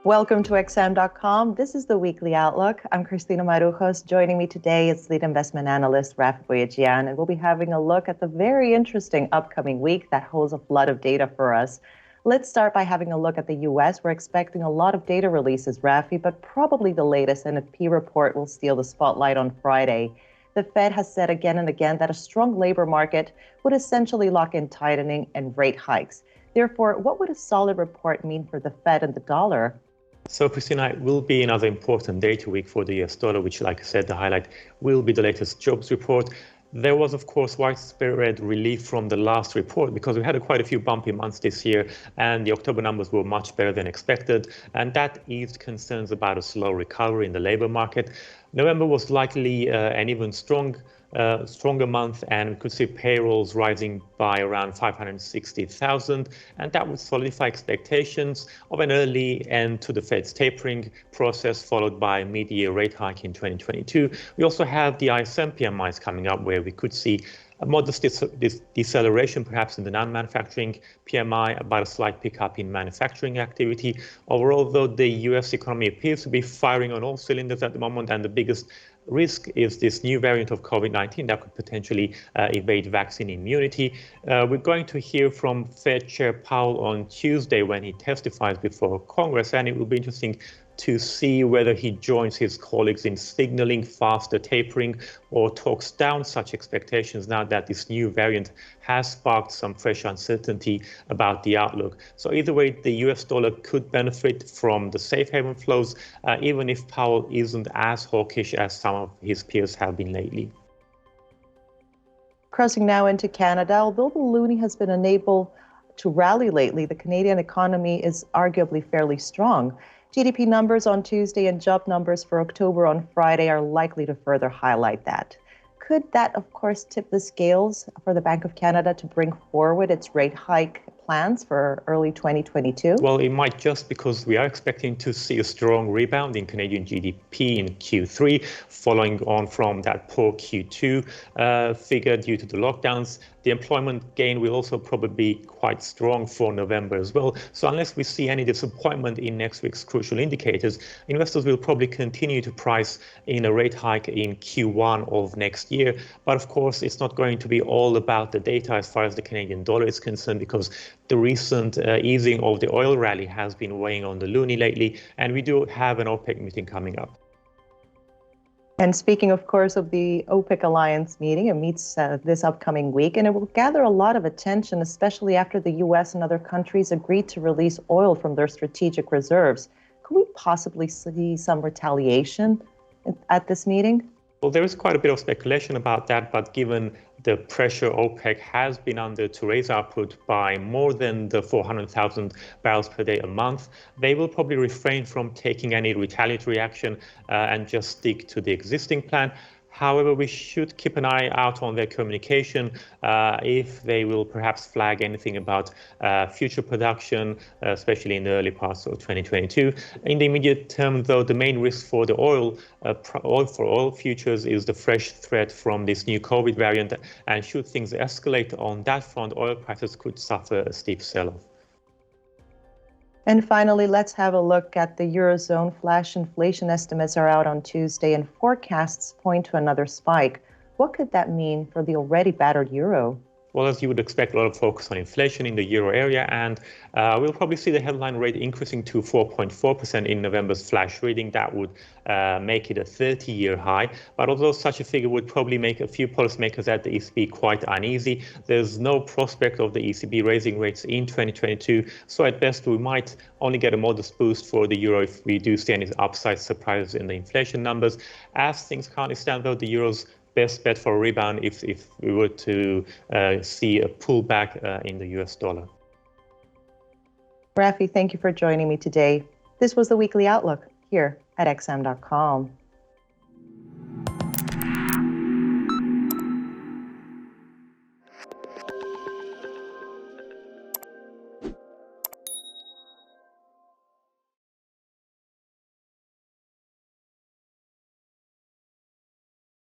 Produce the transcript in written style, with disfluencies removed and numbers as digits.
Welcome to XM.com. This is the Weekly Outlook. I'm Christina Marujos. Joining me today is lead investment analyst Rafi Boyajian, and we'll be having a look at the very interesting upcoming week that holds a flood of data for us. Let's start by having a look at the U.S. We're expecting a lot of data releases, Rafi, but probably the latest NFP report will steal the spotlight on Friday. The Fed has said again and again that a strong labor market would essentially lock in tightening and rate hikes. Therefore, what would a solid report mean for the Fed and the dollar? So, Christina, it will be another important data week for the US dollar, which, like I said, the highlight will be the latest jobs report. There was, of course, widespread relief from the last report because we had quite a few bumpy months this year, and the October numbers were much better than expected, and that eased concerns about a slow recovery in the labor market. November was likely an even stronger month, and we could see payrolls rising by around 560,000, and that would solidify expectations of an early end to the Fed's tapering process, followed by a mid-year rate hike in 2022. We also have the ISM PMIs coming up, where we could see a modest deceleration perhaps in the non-manufacturing PMI, but a slight pickup in manufacturing activity. Overall, though, the US economy appears to be firing on all cylinders at the moment, and the biggest risk is this new variant of COVID-19 that could potentially evade vaccine immunity. We're going to hear from Fed Chair Powell on Tuesday when he testifies before Congress, and it will be interesting to see whether he joins his colleagues in signaling faster tapering or talks down such expectations now that this new variant has sparked some fresh uncertainty about the outlook. So either way, the US dollar could benefit from the safe haven flows, even if Powell isn't as hawkish as some of his peers have been lately. Crossing now into Canada, although the Loonie has been unable to rally lately, the Canadian economy is arguably fairly strong. GDP numbers on Tuesday and job numbers for October on Friday are likely to further highlight that. Could that, of course, tip the scales for the Bank of Canada to bring forward its rate hike plans for early 2022? Well, it might, just because we are expecting to see a strong rebound in Canadian GDP in Q3, following on from that poor Q2 figure due to the lockdowns. The employment gain will also probably be quite strong for November as well. So unless we see any disappointment in next week's crucial indicators, investors will probably continue to price in a rate hike in Q1 of next year. But of course, it's not going to be all about the data as far as the Canadian dollar is concerned, because the recent easing of the oil rally has been weighing on the loonie lately, and we do have an OPEC meeting coming up. And speaking, of course, of the OPEC alliance meeting, it meets this upcoming week, and it will gather a lot of attention, especially after the U.S. and other countries agreed to release oil from their strategic reserves. Could we possibly see some retaliation at this meeting? Well, there is quite a bit of speculation about that, but given the pressure OPEC has been under to raise output by more than the 400,000 barrels per day a month, they will probably refrain from taking any retaliatory action and just stick to the existing plan. However, we should keep an eye out on their communication if they will perhaps flag anything about future production, especially in the early parts of 2022. In the immediate term, though, the main risk for the oil futures is the fresh threat from this new COVID variant. And should things escalate on that front, oil prices could suffer a steep sell-off. And finally, let's have a look at the Eurozone. Flash inflation estimates are out on Tuesday, and forecasts point to another spike. What could that mean for the already battered euro? Well, as you would expect, a lot of focus on inflation in the euro area, and we'll probably see the headline rate increasing to 4.4% in November's flash reading. That would make it a 30-year high. But although such a figure would probably make a few policymakers at the ECB quite uneasy, there's no prospect of the ECB raising rates in 2022. So at best, we might only get a modest boost for the euro if we do see any upside surprises in the inflation numbers. As things currently stand, though, the euro's best bet for a rebound if we were to see a pullback in the US dollar. Rafi, thank you for joining me today. This was the Weekly Outlook here at XM.com.